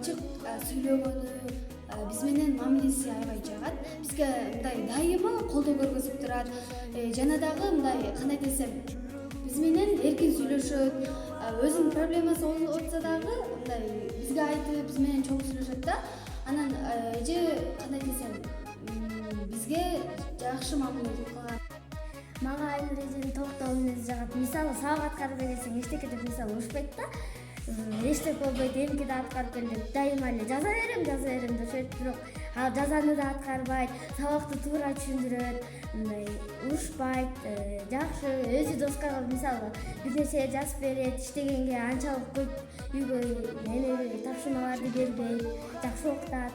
ачык сүйлөгөнү, биз менен мамилеси аябай жагат. Бизге мындай дайыма колдоо көргөзүп турат. Жана дагы мындай кандай десем, биз менен эркин сүйлөшөт. Өзүнүн проблемасы болсо дагы мындай бизге айтып, биз менен чогуу сүйлөшөт да. Анан эже кандай десем, бизге жакшы мамиле кылган. Мага Айнур эженин токтоо мүнөзү жагат. Мисалы сабак аткарып келсең эчтеке деп мисалы урушпайт да. Эчтеке болбойт, эмки да аткарып кел деп дайыма эле жаза берем деп ошентип, бирок ал жазаны да аткарбайт, сабакты туура түшүндүрөт, мындай урушпайт, жакшы. Өзү доскага мисалы бир нерсе жазып берет, иштегенге анчалык көп үйгө тапшырмаларды бербейт, жакшы окутат.